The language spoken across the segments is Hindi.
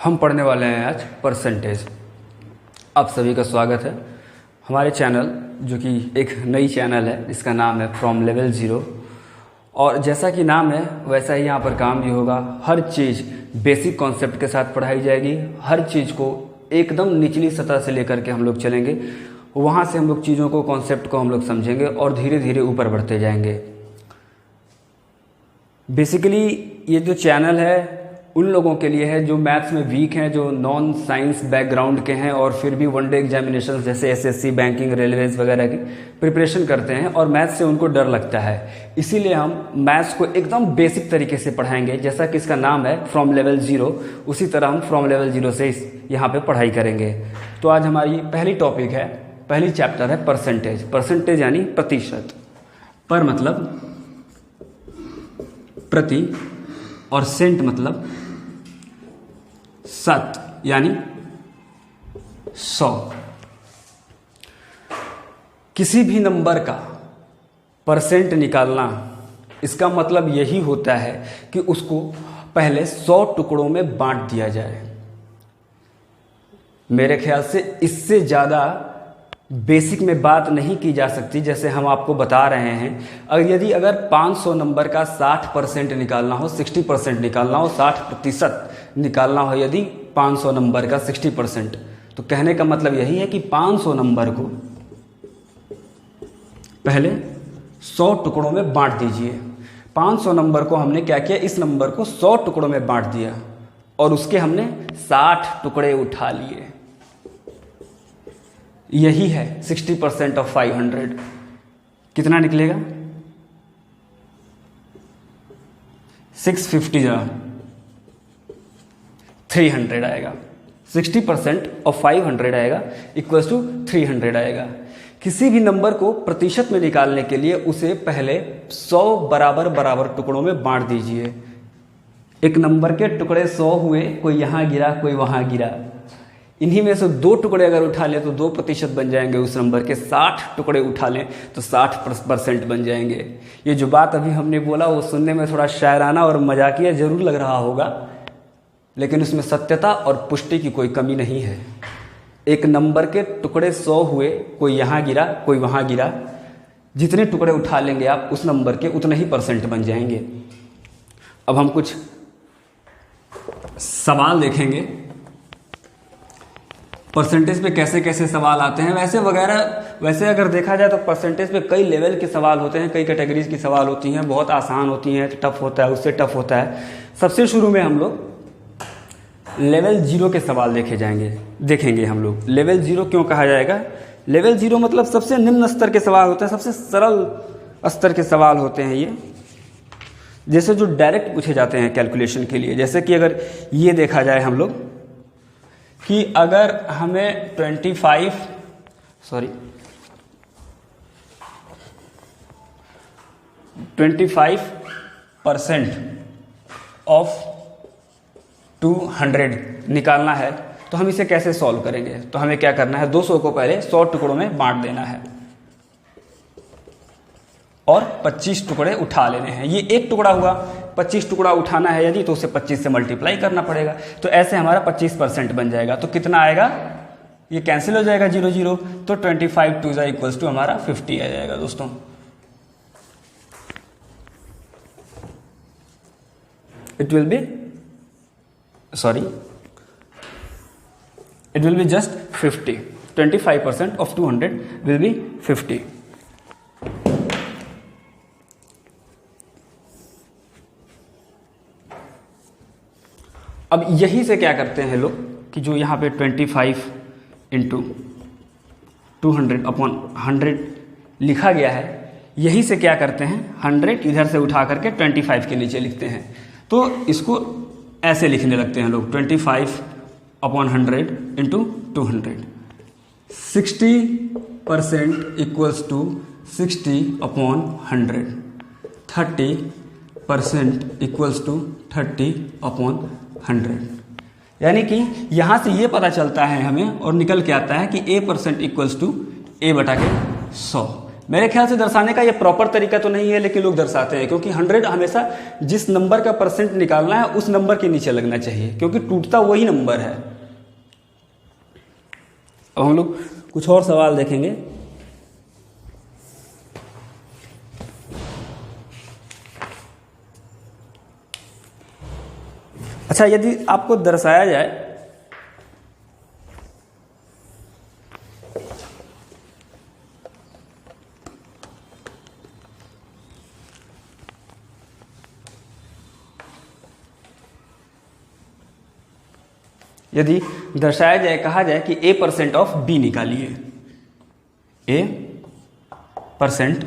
हम पढ़ने वाले हैं आज परसेंटेज। आप सभी का स्वागत है हमारे चैनल, जो कि एक नई चैनल है जिसका नाम है फ्रॉम लेवल ज़ीरो। और जैसा कि नाम है वैसा ही यहाँ पर काम भी होगा। हर चीज़ बेसिक कॉन्सेप्ट के साथ पढ़ाई जाएगी। हर चीज़ को एकदम निचली सतह से लेकर के हम लोग चलेंगे, वहाँ से हम लोग चीज़ों को, कॉन्सेप्ट को हम लोग समझेंगे और धीरे धीरे ऊपर बढ़ते जाएंगे। बेसिकली ये जो चैनल है उन लोगों के लिए है जो मैथ्स में वीक हैं, जो नॉन साइंस बैकग्राउंड के हैं और फिर भी वनडे एग्जामिनेशन जैसे एसएससी, बैंकिंग, रेलवेज वगैरह की प्रिपरेशन करते हैं और मैथ्स से उनको डर लगता है। इसीलिए हम मैथ्स को एकदम बेसिक तरीके से पढ़ाएंगे। जैसा कि इसका नाम है फ्रॉम लेवल ज़ीरो, उसी तरह हम फ्रॉम लेवल ज़ीरो से यहाँ पे पढ़ाई करेंगे। तो आज हमारी पहली टॉपिक है, पहली चैप्टर है परसेंटेज। परसेंटेज यानी प्रतिशत। पर मतलब प्रति और सेंट मतलब शत यानी 100। किसी भी नंबर का परसेंट निकालना, इसका मतलब यही होता है कि उसको पहले 100 टुकड़ों में बांट दिया जाए। मेरे ख्याल से इससे ज़्यादा बेसिक में बात नहीं की जा सकती। जैसे हम आपको बता रहे हैं, अगर 500 नंबर का 60% निकालना हो, 60% निकालना हो, 60% निकालना हो, यदि 500 नंबर का 60%, तो कहने का मतलब यही है कि 500 नंबर को पहले 100 टुकड़ों में बांट दीजिए। 500 नंबर को हमने क्या किया, इस नंबर को 100 टुकड़ों में बांट दिया और उसके हमने 60 टुकड़े उठा लिए। यही है 60% ऑफ 500। कितना निकलेगा? 650 जा 300 आएगा। 60% ऑफ 500 आएगा इक्वल्स टू 300 आएगा। किसी भी नंबर को प्रतिशत में निकालने के लिए उसे पहले 100 बराबर टुकड़ों में बांट दीजिए। एक नंबर के टुकड़े 100 हुए, कोई यहां गिरा, कोई वहां गिरा। इन्हीं में से 2 टुकड़े अगर उठा लें तो 2% बन जाएंगे उस नंबर के। 60 टुकड़े उठा लें तो 60% बन जाएंगे। ये जो बात अभी हमने बोला वो सुनने में थोड़ा शायराना और मजाकिया जरूर लग रहा होगा, लेकिन उसमें सत्यता और पुष्टि की कोई कमी नहीं है। एक नंबर के टुकड़े 100 हुए, कोई यहाँ गिरा, कोई वहाँ गिरा। जितने टुकड़े उठा लेंगे आप उस नंबर के, उतने ही परसेंट बन जाएंगे। अब हम कुछ सवाल देखेंगे परसेंटेज पे, कैसे कैसे सवाल आते हैं। वैसे अगर देखा जाए तो परसेंटेज पे कई लेवल के सवाल होते हैं, कई कैटेगरीज की सवाल होती हैं। बहुत आसान होती हैं, टफ होता है, उससे टफ होता है। सबसे शुरू में हम लोग लेवल 0 के सवाल देखेंगे हम लोग। लेवल 0 क्यों कहा जाएगा? लेवल 0 मतलब सबसे निम्न स्तर के सवाल होते हैं, सबसे सरल स्तर के सवाल होते हैं ये। जैसे जो डायरेक्ट पूछे जाते हैं कैलकुलेशन के लिए। जैसे कि अगर ये देखा जाए हम लोग कि अगर हमें 25% ऑफ 200 निकालना है तो हम इसे कैसे सॉल्व करेंगे? तो हमें क्या करना है, 200 को पहले 100 टुकड़ों में बांट देना है और 25 टुकड़े उठा लेने हैं। ये एक टुकड़ा हुआ, 25 टुकड़ा उठाना है यदि, तो उसे 25 से मल्टीप्लाई करना पड़ेगा। तो ऐसे हमारा 25% बन जाएगा। तो कितना आएगा? ये कैंसिल हो जाएगा 0 0, तो 25 2 इक्वल्स टू हमारा 50 आ जाएगा दोस्तों। It will be just 50। 25% of 200 will be 50। अब यही से क्या करते हैं लोग कि जो यहाँ पे 25 इंटू 200/100 लिखा गया है, यही से क्या करते हैं, 100 इधर से उठा करके 25 के नीचे लिखते हैं। तो इसको ऐसे लिखने लगते हैं लोग, 25/100 into 200। 60% equals to 60/100। 30% equals to 30/100। यानी कि यहाँ से ये पता चलता है हमें और निकल के आता है कि A% इक्वल्स टू A/100। मेरे ख्याल से दर्शाने का ये प्रॉपर तरीका तो नहीं है, लेकिन लोग दर्शाते हैं, क्योंकि 100 हमेशा जिस नंबर का परसेंट निकालना है उस नंबर के नीचे लगना चाहिए, क्योंकि टूटता वही नंबर है। अब हम लोग कुछ और सवाल देखेंगे। अच्छा, यदि आपको दर्शाया जाए यदि दर्शाया जाए, कहा जाए कि a% ऑफ b निकालिए, a%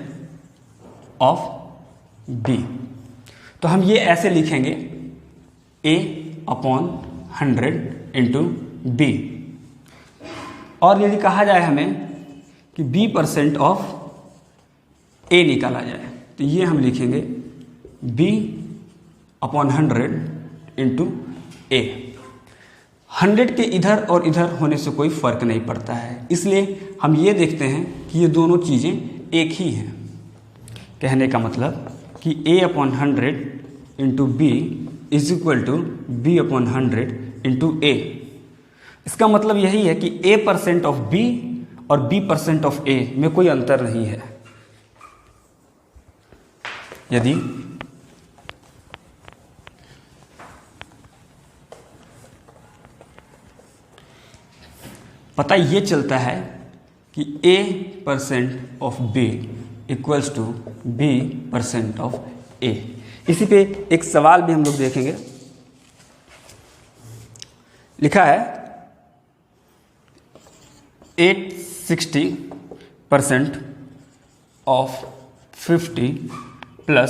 ऑफ b, तो हम ये ऐसे लिखेंगे a/100 इंटू b। और यदि कहा जाए हमें कि b% ऑफ a निकाला जाए, तो ये हम लिखेंगे b/100 इंटू a। 100 के इधर और इधर होने से कोई फर्क नहीं पड़ता है, इसलिए हम ये देखते हैं कि ये दोनों चीज़ें एक ही हैं। कहने का मतलब कि a/100 into b is equal to b/100 into a। इसका मतलब यही है कि a% ऑफ b और b% ऑफ a में कोई अंतर नहीं है। यदि पता ये चलता है कि a% of b equals to b% of a। इसी पे एक सवाल भी हम लोग देखेंगे। लिखा है 860% ऑफ 50 प्लस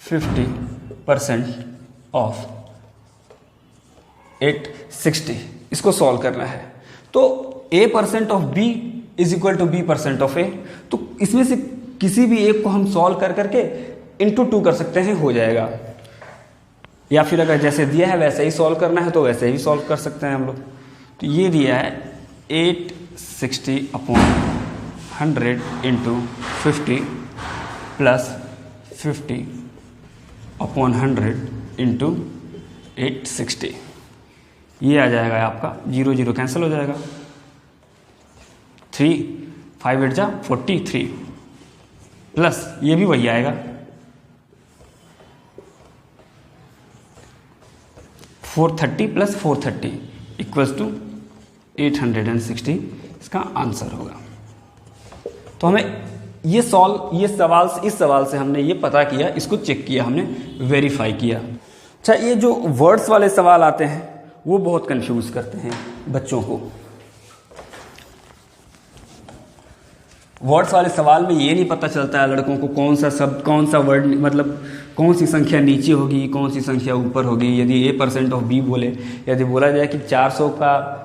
50% ऑफ 860, इसको सॉल्व करना है। तो a% of b is equal to b% of a, तो इसमें से किसी भी एक को हम सॉल्व कर करके इंटू 2 कर सकते हैं, हो जाएगा। या फिर अगर जैसे दिया है वैसे ही सॉल्व करना है तो वैसे ही सॉल्व कर सकते हैं हम लोग। तो ये दिया है 860/100 इंटू 50 प्लस 50/100 इंटू 860, ये आ जाएगा आपका 0 0 कैंसिल हो जाएगा। 3 5 8 जा 43 प्लस ये भी वही आएगा 430 प्लस 430 इक्वल्स टू 860, इसका आंसर होगा। तो हमें इस सवाल से हमने ये पता किया, इसको चेक किया, हमने वेरीफाई किया। अच्छा, ये जो वर्ड्स वाले सवाल आते हैं वो बहुत कंफ्यूज करते हैं बच्चों को। वर्ड्स वाले सवाल में ये नहीं पता चलता है लड़कों को कौन सा शब्द, कौन सा वर्ड, मतलब कौन सी संख्या नीचे होगी, कौन सी संख्या ऊपर होगी। यदि a% ऑफ b बोले, यदि बोला जाए कि 400 का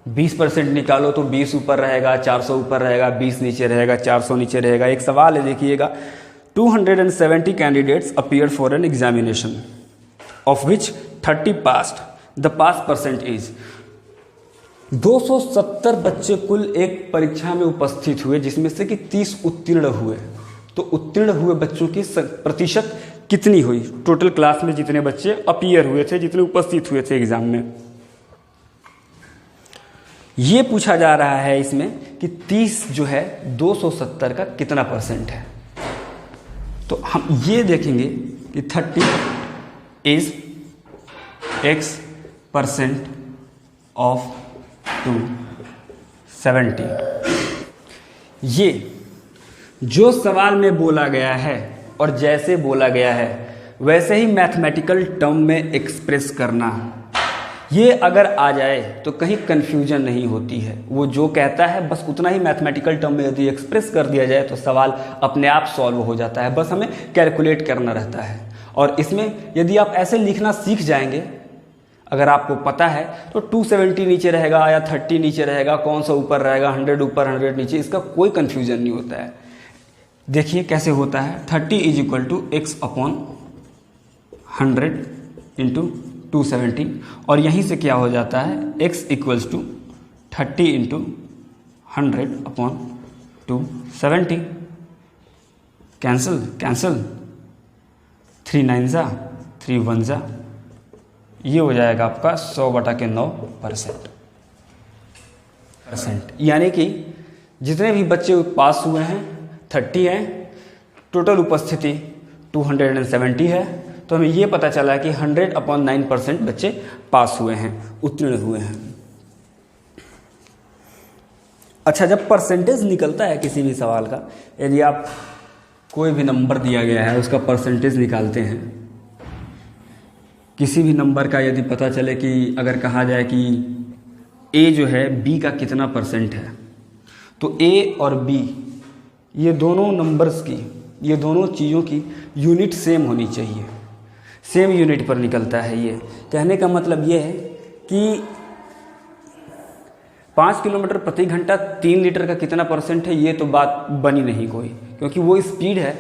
20% निकालो तो 20 ऊपर रहेगा, 400 ऊपर रहेगा, 20 नीचे रहेगा, 400 नीचे रहेगा। एक सवाल है, देखिएगा, 270 candidates appeared for an examination of which 30 passed, the pass percent is. 270 बच्चे कुल एक परीक्षा में उपस्थित हुए, जिसमें से कि 30 उत्तीर्ण हुए। तो उत्तीर्ण हुए बच्चों की प्रतिशत कितनी हुई? टोटल क्लास में जितने बच्चे अपीयर हुए थे, जितने उपस्थित हुए थे एग्जाम में, ये पूछा जा रहा है इसमें कि 30 जो है 270 का कितना परसेंट है। तो हम ये देखेंगे कि 30 इज x% ऑफ 270। ये जो सवाल में बोला गया है और जैसे बोला गया है वैसे ही मैथमेटिकल टर्म में एक्सप्रेस करना। ये अगर आ जाए तो कहीं कन्फ्यूजन नहीं होती है। वो जो कहता है बस उतना ही मैथमेटिकल टर्म में यदि एक्सप्रेस कर दिया जाए तो सवाल अपने आप सॉल्व हो जाता है, बस हमें कैलकुलेट करना रहता है। और इसमें यदि आप ऐसे लिखना सीख जाएंगे, अगर आपको पता है तो 270 नीचे रहेगा या 30 नीचे रहेगा, कौन सा ऊपर रहेगा, 100 ऊपर 100 नीचे, इसका कोई कन्फ्यूजन नहीं होता है। देखिए कैसे होता है, 30 is equal to x/100 into 270, और यहीं से क्या हो जाता है, x equals to 30 into 100/270। Cancel cancel, 3 9 जा 3 1 जा, ये हो जाएगा आपका 100/9%। यानी कि जितने भी बच्चे पास हुए हैं 30 हैं, टोटल उपस्थिति 270 है, तो हमें ये पता चला कि 100/9% बच्चे पास हुए हैं, उत्तीर्ण हुए हैं। अच्छा, जब परसेंटेज निकलता है किसी भी सवाल का, यदि आप कोई भी नंबर दिया गया है उसका परसेंटेज निकालते हैं, किसी भी नंबर का यदि पता चले कि अगर कहा जाए कि ए जो है बी का कितना परसेंट है, तो ए और बी ये दोनों नंबर्स की, ये दोनों चीज़ों की यूनिट सेम होनी चाहिए, सेम यूनिट पर निकलता है। ये कहने का मतलब ये है कि 5 किलोमीटर प्रति घंटा 3 लीटर का कितना परसेंट है, ये तो बात बनी नहीं कोई, क्योंकि वो स्पीड है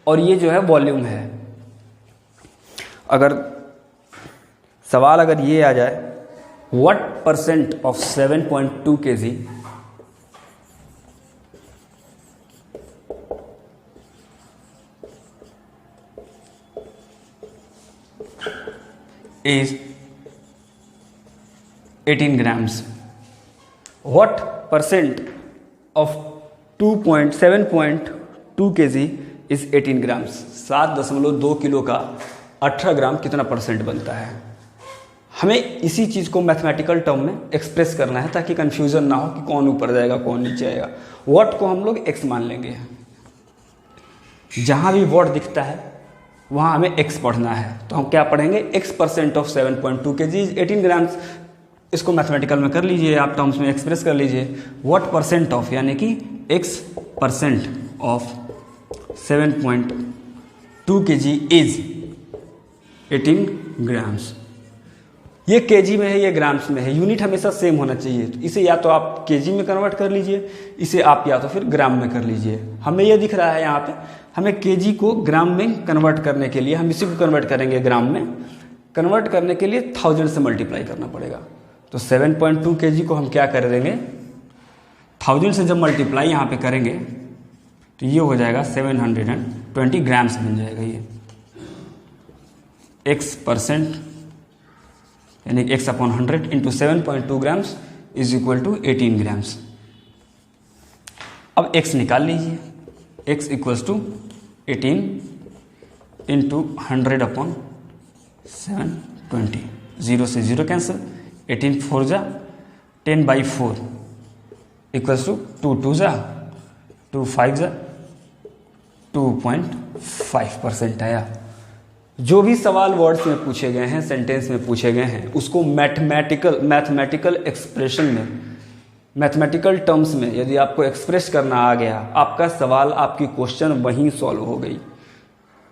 और ये जो है वॉल्यूम है। अगर सवाल अगर ये आ जाए, what percent of 7.2 kg is 18 grams, what percent of 7.2 kg is 18 grams, 7.2 kilo का 18 ग्राम कितना परसेंट बनता है। हमें इसी चीज़ को मैथमेटिकल टर्म में एक्सप्रेस करना है ताकि कंफ्यूजन ना हो कि कौन ऊपर जाएगा कौन नीचे आएगा। व्हाट को हम लोग एक्स मान लेंगे, जहाँ भी व्हाट दिखता है वहाँ हमें x पढ़ना है, तो हम क्या पढ़ेंगे, x% ऑफ 7.2 kg 18 ग्राम्स। इसको मैथमेटिकल में कर लीजिए, आप टर्म्स में एक्सप्रेस कर लीजिए। व्हाट परसेंट ऑफ यानी कि x% of 7.2 kg is 18 grams. ये केजी में है, ये ग्राम्स में है, यूनिट हमेशा सेम होना चाहिए। तो इसे या तो आप केजी में कन्वर्ट कर लीजिए, इसे आप या तो फिर ग्राम में कर लीजिए। हमें ये दिख रहा है यहाँ पे, हमें केजी को ग्राम में कन्वर्ट करने के लिए हम इसी को कन्वर्ट करेंगे ग्राम में। कन्वर्ट करने के लिए 1000 से मल्टीप्लाई करना पड़ेगा। तो 7.2 केजी को हम क्या कर देंगे, 1000 से जब मल्टीप्लाई यहाँ पे करेंगे तो ये हो जाएगा 720 ग्राम्स बन जाएगा। ये x% यानी x/100 into 7.2 grams is equal to 18 grams. अब x निकाल लीजिए, x इक्वल्स टू 18 इंटू 100/720, 0 से 0 कैंसिल, 18 4 जा 10/4 इक्वल्स टू 2 2 जा 2 5 जा 2.5% आया। जो भी सवाल वर्ड्स में पूछे गए हैं, सेंटेंस में पूछे गए हैं, उसको मैथमेटिकल एक्सप्रेशन में, मैथमेटिकल टर्म्स में यदि आपको एक्सप्रेस करना आ गया, आपका सवाल, आपकी क्वेश्चन वहीं सॉल्व हो गई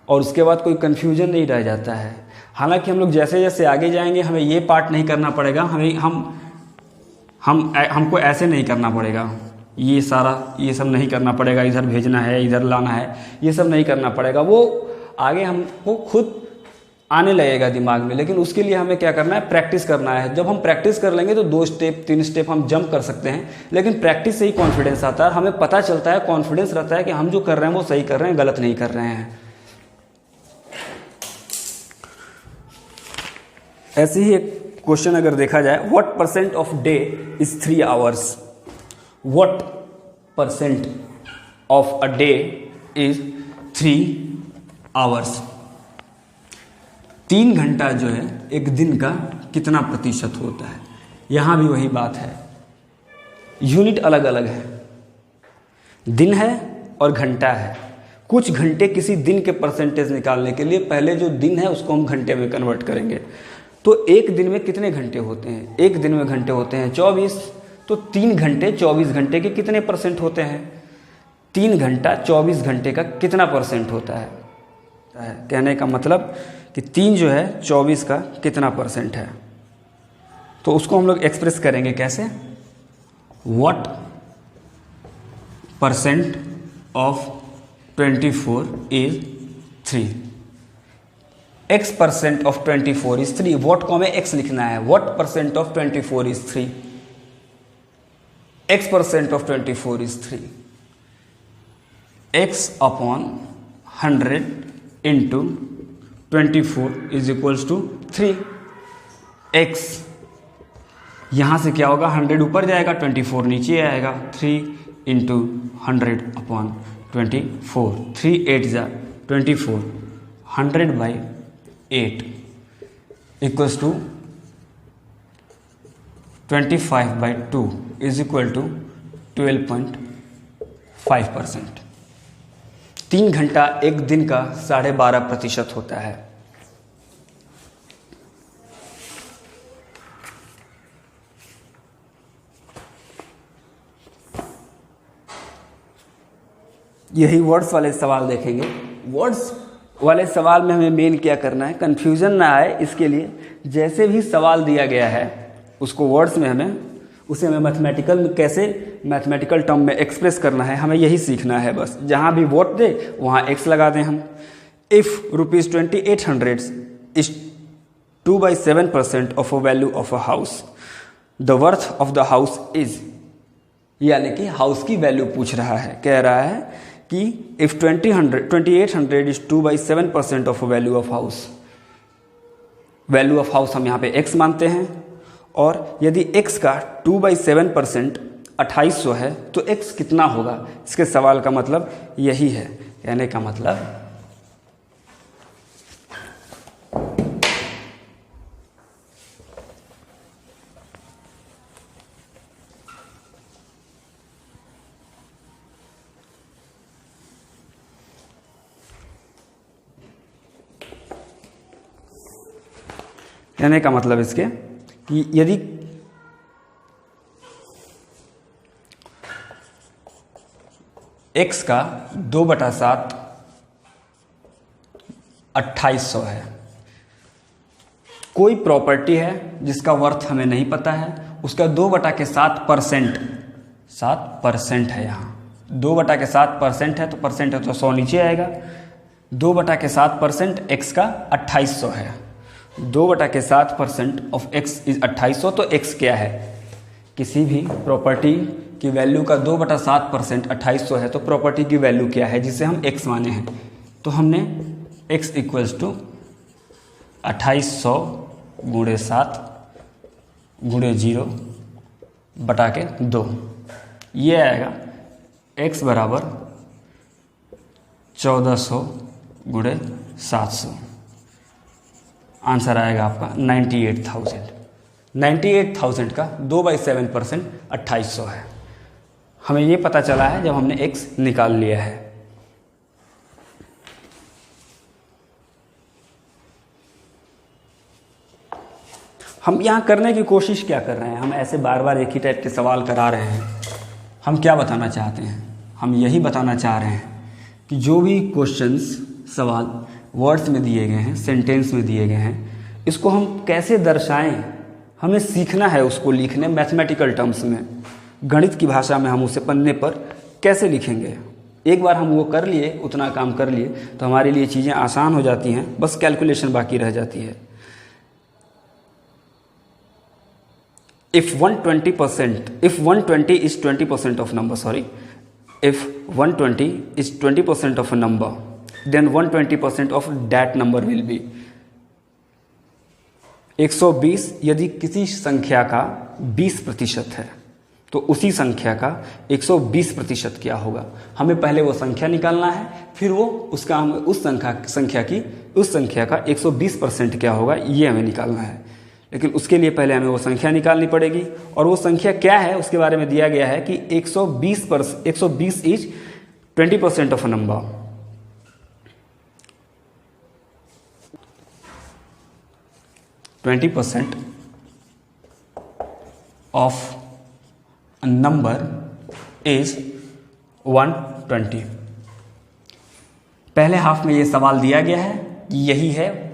और उसके बाद कोई कन्फ्यूजन नहीं रह जाता है। हालांकि हम लोग जैसे जैसे आगे जाएंगे हमें ये पार्ट नहीं करना पड़ेगा, हमको ऐसे नहीं करना पड़ेगा, ये सब नहीं करना पड़ेगा, इधर भेजना है इधर लाना है, ये सब नहीं करना पड़ेगा। वो आगे हमको खुद आने लगेगा दिमाग में, लेकिन उसके लिए हमें क्या करना है, प्रैक्टिस करना है। जब हम प्रैक्टिस कर लेंगे तो 2 स्टेप 3 स्टेप हम जंप कर सकते हैं, लेकिन प्रैक्टिस से ही कॉन्फिडेंस आता है, हमें पता चलता है, कॉन्फिडेंस रहता है कि हम जो कर रहे हैं वो सही कर रहे हैं, गलत नहीं कर रहे हैं। ऐसे ही एक क्वेश्चन अगर देखा जाए, what percent of day is 3 hours, what percent of a day is 3 hours. 3 घंटा जो है एक दिन का कितना प्रतिशत होता है। यहां भी वही बात है, यूनिट अलग अलग है, दिन है और घंटा है। कुछ घंटे किसी दिन के परसेंटेज निकालने के लिए पहले जो दिन है उसको हम घंटे में कन्वर्ट करेंगे। तो एक दिन में कितने घंटे होते हैं, एक दिन में घंटे होते हैं 24, तो 3 घंटे 24 घंटे के कितने परसेंट होते हैं, 3 घंटा 24 घंटे का कितना परसेंट होता है। कहने का मतलब कि 3 जो है 24 का कितना परसेंट है, तो उसको हम लोग एक्सप्रेस करेंगे कैसे, what percent of 24 is 3, x% of 24 is 3। What को हमें x लिखना है, what percent of 24 is 3, x% of 24 is 3, x/100 100 into 24 is equals to 3x। यहाँ से क्या होगा, 100 ऊपर जाएगा, 24 नीचे आएगा। 3 इंटू 100 अपॉन 24, 3 8 जा 24, 100/8 equals to 25/2 is equal to 12.5%। 3 घंटा एक दिन का 12.5% होता है। यही वर्ड्स वाले सवाल देखेंगे। वर्ड्स वाले सवाल में हमें मेन क्या करना है, कंफ्यूजन ना आए इसके लिए जैसे भी सवाल दिया गया है उसको वर्ड्स में उसे हमें मैथमेटिकल में कैसे मैथमेटिकल टर्म में एक्सप्रेस करना है, हमें यही सीखना है बस। जहाँ भी वर्ड दे वहाँ एक्स लगा दें हम। If ₹2800 is 2/7% of a value of a house, the worth of the house is, यानी कि हाउस की वैल्यू पूछ रहा है। कह रहा है कि if 2800 is 2/7% of value of house, value of house हम यहाँ पे x मानते हैं, और यदि x का 2/7% 2800 है तो x कितना होगा, इसके सवाल का मतलब यही है। कहने का मतलब इसके कि यदि x का 2/7 2800 है, कोई प्रॉपर्टी है जिसका वर्थ हमें नहीं पता है, उसका 2/7% 7% है। यहाँ 2/7% है तो परसेंट है तो 100 नीचे आएगा। 2/7% x का 2800 है। 2/7% ऑफ x इज 2800, तो x क्या है, किसी भी प्रॉपर्टी की वैल्यू का 2/7% 2800 है तो प्रॉपर्टी की वैल्यू क्या है जिसे हम x माने हैं। तो हमने x इक्वल्स टू 2800 × 7 × 0 बटा के 2, ये आएगा x बराबर 1400 × 700। आंसर आएगा आपका 98,000। 98,000 का 2/7% 2800 है। हमें ये पता चला है जब हमने x निकाल लिया है। हम यहाँ करने की कोशिश क्या कर रहे हैं, हम ऐसे बार बार एक ही टाइप के सवाल करा रहे हैं। हम क्या बताना चाहते हैं, हम यही बताना चाह रहे हैं कि जो भी क्वेश्चंस सवाल वर्ड्स में दिए गए हैं, सेंटेंस में दिए गए हैं, इसको हम कैसे दर्शाएं, हमें सीखना है उसको लिखने मैथमेटिकल टर्म्स में, गणित की भाषा में हम उसे पन्ने पर कैसे लिखेंगे। एक बार हम वो कर लिए, उतना काम कर लिए तो हमारे लिए चीज़ें आसान हो जाती हैं, बस कैलकुलेशन बाकी रह जाती है। If 120 is 20% of number, if 120 is 20% of a number, then 120% of that number will be 120। यदि किसी संख्या का 20% है तो उसी संख्या का 120% क्या होगा। हमें पहले वो संख्या निकालना है, फिर वो उसका हम उस संख्या का 120% क्या होगा ये हमें निकालना है। लेकिन उसके लिए पहले हमें वो संख्या निकालनी पड़ेगी, और वो संख्या क्या है उसके बारे में दिया गया है कि 120 is 20% of a number. %20 of a number is 120। पहले हाफ में ये सवाल दिया गया है, यही है,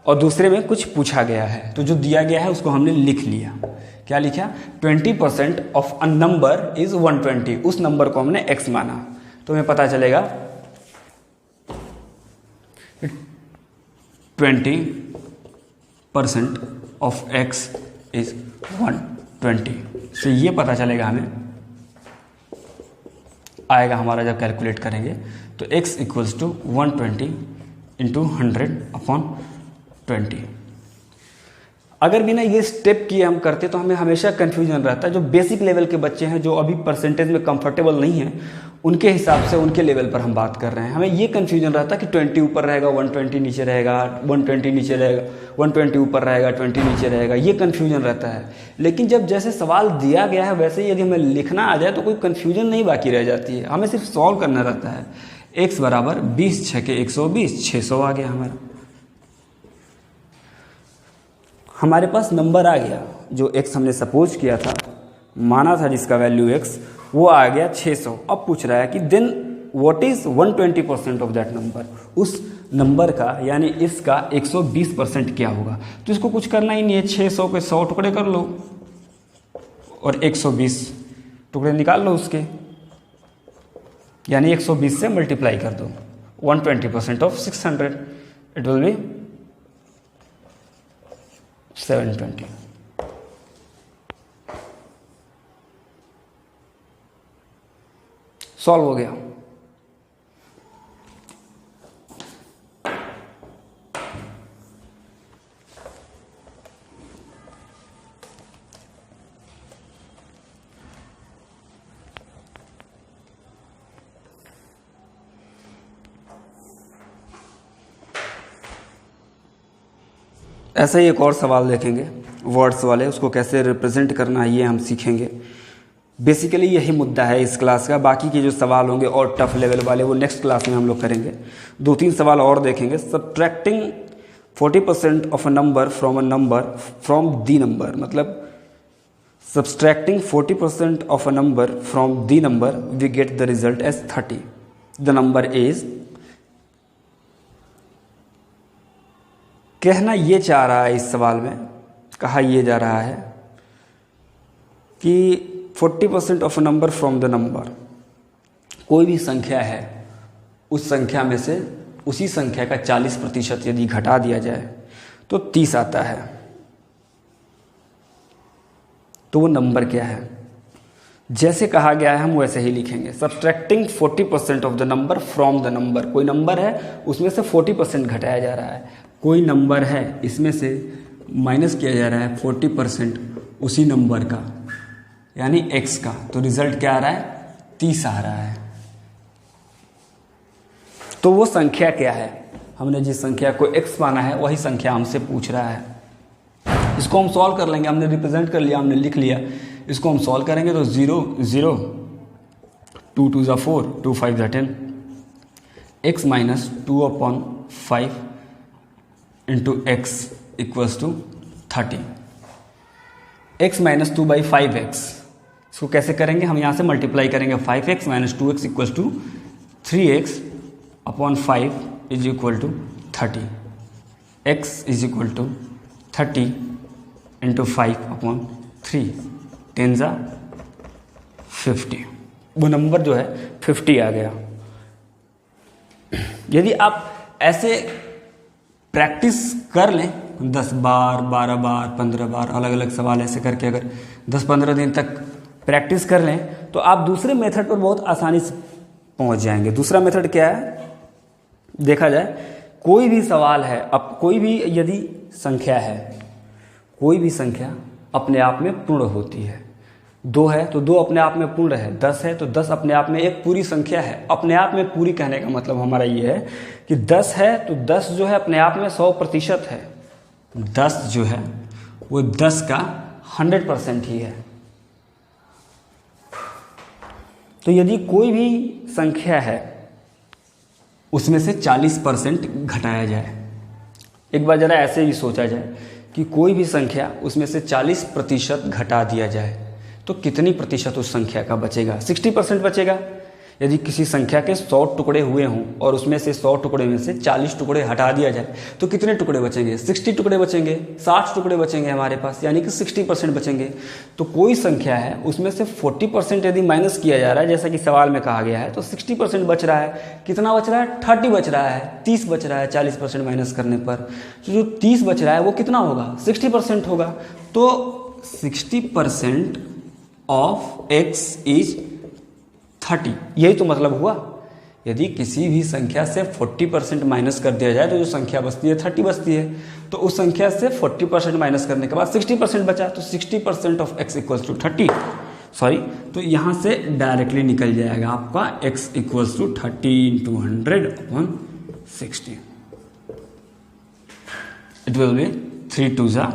और दूसरे में कुछ पूछा गया है। तो जो दिया गया है उसको हमने लिख लिया। क्या लिखा, 20% ऑफ अ नंबर इज 120। उस नंबर को हमने x माना, तो हमें पता चलेगा 20% ऑफ x इज 120। तो ये पता चलेगा हमें आएगा हमारा जब कैलकुलेट करेंगे तो x इक्वल्स टू 120 इंटू 100/20। अगर बिना ये स्टेप किए हम करते तो हमें हमेशा कन्फ्यूजन रहता है। जो बेसिक लेवल के बच्चे हैं, जो अभी परसेंटेज में कंफर्टेबल नहीं हैं, उनके हिसाब से उनके लेवल पर हम बात कर रहे हैं। हमें ये कन्फ्यूजन रहता है कि 20 ऊपर रहेगा, 120 नीचे रहेगा, 120 नीचे रहेगा, 120 ऊपर रहेगा, 20 नीचे रहेगा, ये कन्फ्यूजन रहता है। लेकिन जब जैसे सवाल दिया गया है वैसे ही यदि हमें लिखना आ जाए तो कोई कन्फ्यूजन नहीं बाकी रह जाती है। हमें सिर्फ सॉल्व करना रहता है। x बराबर 20 6 के 120, 600 आ गया हमारा। हमारे पास नंबर आ गया जो x हमने सपोज किया था, माना था जिसका वैल्यू x, वो आ गया 600। अब पूछ रहा है कि then what is 120% of that number, उस नंबर का यानी इसका 120% क्या होगा। तो इसको कुछ करना ही नहीं है, 600 के 100 टुकड़े कर लो और 120 टुकड़े निकाल लो उसके, यानी 120 से मल्टीप्लाई कर दो। 120% of 600 it will B 720। Solve हो गया। ऐसा ही एक और सवाल देखेंगे वर्ड्स वाले, उसको कैसे रिप्रेजेंट करना है ये हम सीखेंगे। बेसिकली यही मुद्दा है इस क्लास का। बाकी के जो सवाल होंगे और टफ लेवल वाले वो नेक्स्ट क्लास में हम लोग करेंगे। 2-3 सवाल और देखेंगे। Subtracting 40% of a number from the number, मतलब subtracting 40% of a number from the number we get the result as 30। The number is, कहना ये चाह रहा है इस सवाल में, कहा यह जा रहा है कि 40% of a number from the number, कोई भी संख्या है उस संख्या में से उसी संख्या का 40% यदि घटा दिया जाए तो 30 आता है। तो वो नंबर क्या है? जैसे कहा गया है हम वैसे ही लिखेंगे। Subtracting 40% of the number from the number, कोई नंबर है उसमें से 40% घटाया जा रहा है। कोई नंबर है इसमें से माइनस किया जा रहा है 40% उसी नंबर का यानी x का, तो रिजल्ट क्या आ रहा है? 30 आ रहा है। तो वो संख्या क्या है? हमने जिस संख्या को x माना है वही संख्या हमसे पूछ रहा है। इसको हम सॉल्व कर लेंगे। हमने रिप्रेजेंट कर लिया, हमने लिख लिया। इसको हम सॉल्व करेंगे तो 0 0 2 2 ज़ा 4 2 5 ज़ा 10 x minus 2/5 into x equals to 30। x minus 2/5x, इसको कैसे करेंगे? हम यहाँ से मल्टीप्लाई करेंगे। 5x minus 2x equals to 3x/5 is equal to 30। x is equal to 30 into 5/3 10 ज़ा 50। वो नंबर जो है 50 आ गया। यदि आप ऐसे प्रैक्टिस कर लें 10 बार 12 बार 15 बार अलग अलग सवाल ऐसे करके अगर 10-15 दिन तक प्रैक्टिस कर लें तो आप दूसरे मेथड पर बहुत आसानी से पहुंच जाएंगे। दूसरा मेथड क्या है? देखा जाए कोई भी सवाल है, अब कोई भी यदि संख्या है, कोई भी संख्या अपने आप में पूर्ण होती है। 2 है तो 2 अपने आप में पूर्ण है, 10 है तो 10 अपने आप में एक पूरी संख्या है। अपने आप में पूरी कहने का मतलब हमारा ये है कि 10 है तो 10 जो है अपने आप में 100% है। 10 जो है वो 10 का 100% ही है। तो यदि कोई भी संख्या है उसमें से 40% घटाया जाए, एक बार ज़रा ऐसे ही सोचा जाए कि कोई भी संख्या उसमें से 40% घटा दिया जाए तो कितनी प्रतिशत उस संख्या का बचेगा? 60% बचेगा। यदि किसी संख्या के 100 टुकड़े हुए हों और उसमें से 100 टुकड़े में से 40 टुकड़े हटा दिया जाए तो कितने टुकड़े बचेंगे? 60 टुकड़े बचेंगे, 60 टुकड़े बचेंगे हमारे पास, यानी कि 60% बचेंगे। तो कोई संख्या है उसमें से 40% यदि माइनस किया जा रहा है जैसा कि सवाल में कहा गया है तो 60% बच रहा है। कितना बच रहा है? 30 बच रहा है, 30 बच रहा है 40% माइनस करने पर। तो जो 30 बच रहा है वो कितना होगा? 60% होगा। तो 60% ऑफ x इज 30, यही तो मतलब हुआ। यदि किसी भी संख्या से 40% माइनस कर दिया जाए तो जो संख्या बचती है 30 बचती है। तो उस संख्या से 40% माइनस करने के बाद 60% बचा, तो 60% of x equals to 30, sorry, तो यहाँ से डायरेक्टली निकल जाएगा आपका x equals to 30 into 100/60। It will be 3 2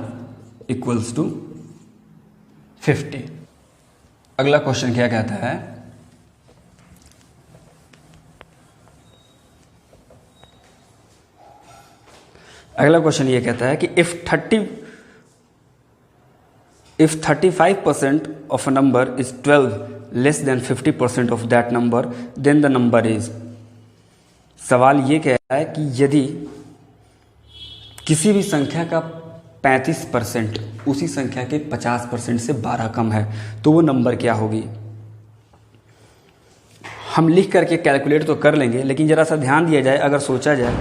equals to 50। अगला क्वेश्चन क्या कहता है, अगला क्वेश्चन ये कहता है कि if 35% of a number is 12 less than 50% of that number then the number is. सवाल ये कह रहा है कि यदि किसी भी संख्या का 35% उसी संख्या के 50% से 12 कम है तो वो नंबर क्या होगी। हम लिख करके कैलकुलेट तो कर लेंगे, लेकिन जरा सा ध्यान दिया जाए, अगर सोचा जाए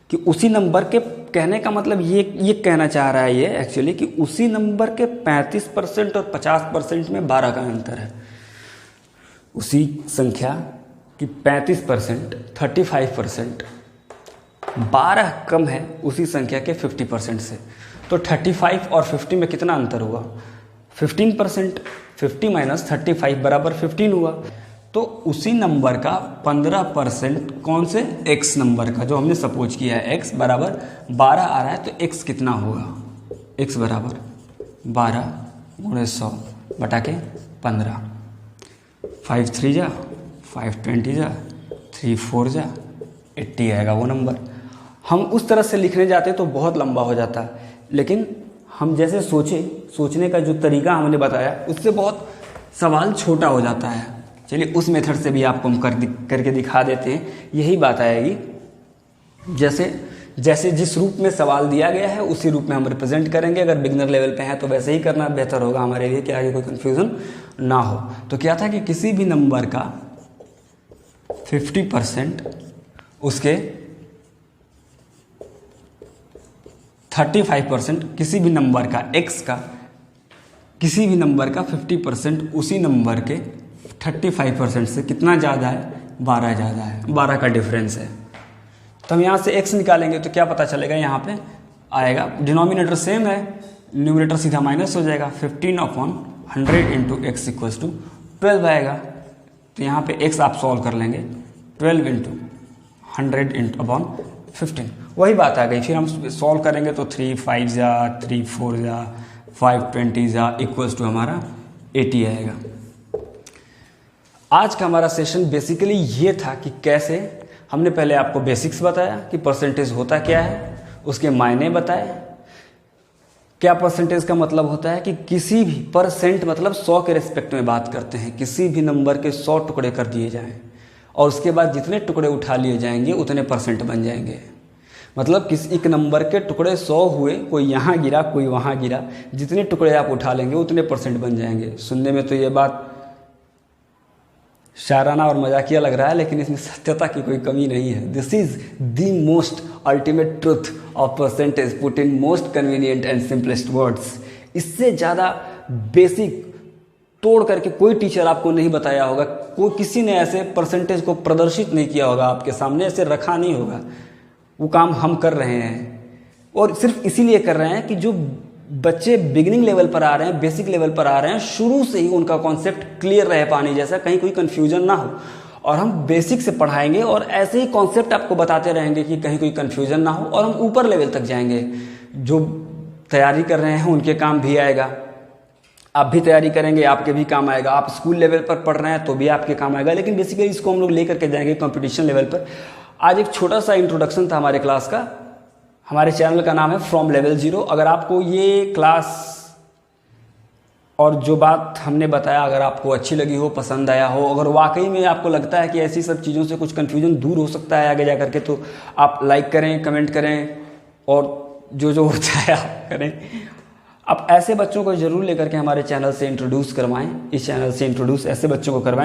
कि उसी नंबर के, कहने का मतलब ये कहना चाह रहा है ये एक्चुअली कि उसी नंबर के 35% और 50% में 12 का अंतर है। उसी संख्या की 35%, 35% 12 कम है उसी संख्या के 50% से। तो 35 और 50 में कितना अंतर हुआ, 15%। 50 माइनस 35 बराबर 15 हुआ। तो उसी नंबर का 15% कौन से, x नंबर का, जो हमने सपोज किया है x बराबर 12 आ रहा है, तो x कितना होगा, x बराबर 12 गुणे 100 बटा के 15। 5 3 जा 5 20 जा 3 4 जा 80 आएगा वो नंबर। हम उस तरह से लिखने जाते तो बहुत लंबा हो जाता, लेकिन हम जैसे सोचने का जो तरीका हमने बताया उससे बहुत सवाल छोटा हो जाता है। चलिए उस मेथड से भी आपको हम करके दिखा देते हैं, यही बात आएगी। जैसे जिस रूप में सवाल दिया गया है उसी रूप में हम रिप्रेजेंट करेंगे। अगर बिगनर लेवल पे हैं तो वैसे ही करना बेहतर होगा हमारे लिए कि आगे कोई कन्फ्यूज़न ना हो। तो क्या था कि किसी भी नंबर का 50% उसके 35%, किसी भी नंबर का x का किसी भी नंबर का 50% उसी नंबर के 35% से कितना ज़्यादा है, 12 ज़्यादा है, 12 का डिफरेंस है। तो हम यहाँ से x निकालेंगे तो क्या पता चलेगा, यहाँ पे आएगा, डिनोमिनेटर सेम है, न्यूमरेटर सीधा माइनस हो जाएगा, 15/100 इंटू x इक्वल्स टू 12 आएगा। तो यहाँ पे x आप सॉल्व कर लेंगे, 12 इंटू 100 इंटू अपॉन 15, वही बात आ गई। फिर हम सॉल्व करेंगे तो 3 5 जा 3 4 जा 5 20 जा इक्वल्स टू हमारा 80 आएगा। आज का हमारा सेशन बेसिकली ये था कि कैसे हमने पहले आपको बेसिक्स बताया कि परसेंटेज होता क्या है, उसके मायने बताए, क्या परसेंटेज का मतलब होता है कि किसी भी परसेंट मतलब 100 के रिस्पेक्ट में बात करते हैं, किसी भी नंबर के 100 टुकड़े कर दिए जाएं और उसके बाद जितने टुकड़े उठा लिए जाएंगे उतने परसेंट बन जाएंगे। मतलब किसी एक नंबर के टुकड़े 100 हुए, कोई यहाँ गिरा कोई वहाँ गिरा, जितने टुकड़े आप उठा लेंगे उतने परसेंट बन जाएंगे। सुनने में तो ये बात शाराना और मजाकिया लग रहा है, लेकिन इसमें सत्यता की कोई कमी नहीं है। This is the most ultimate truth of percentage put in most convenient and simplest words. इससे ज़्यादा बेसिक तोड़ करके कोई टीचर आपको नहीं बताया होगा, कोई किसी ने ऐसे परसेंटेज को प्रदर्शित नहीं किया होगा आपके सामने, ऐसे रखा नहीं होगा। वो काम हम कर रहे हैं और सिर्फ इसीलिए कर रहे हैं कि जो बच्चे बिगिनिंग लेवल पर आ रहे हैं, बेसिक लेवल पर आ रहे हैं, शुरू से ही उनका कॉन्सेप्ट क्लियर रहे पानी जैसा, कहीं कोई कन्फ्यूजन ना हो। और हम बेसिक से पढ़ाएंगे और ऐसे ही कॉन्सेप्ट आपको बताते रहेंगे कि कहीं कोई कन्फ्यूजन ना हो, और हम ऊपर लेवल तक जाएंगे। जो तैयारी कर रहे हैं उनके काम भी आएगा, आप भी तैयारी करेंगे आपके भी काम आएगा, आप स्कूल लेवल पर पढ़ रहे हैं तो भी आपके काम आएगा। लेकिन बेसिकली इसको हम लोग लेकर के जाएंगे कंपटीशन लेवल पर। आज एक छोटा सा इंट्रोडक्शन था हमारे क्लास का। हमारे चैनल का नाम है फ्रॉम लेवल 0। अगर आपको ये क्लास और जो बात हमने बताया अगर आपको अच्छी लगी हो, पसंद आया हो, अगर वाकई में आपको लगता है कि ऐसी सब चीज़ों से कुछ कन्फ्यूजन दूर हो सकता है आगे जा करके, तो आप लाइक करें, कमेंट करें और जो होता है आप करें। आप ऐसे बच्चों को ज़रूर लेकर के हमारे चैनल से इंट्रोड्यूस करवाएं, इस चैनल से इंट्रोड्यूस ऐसे बच्चों को करवाएं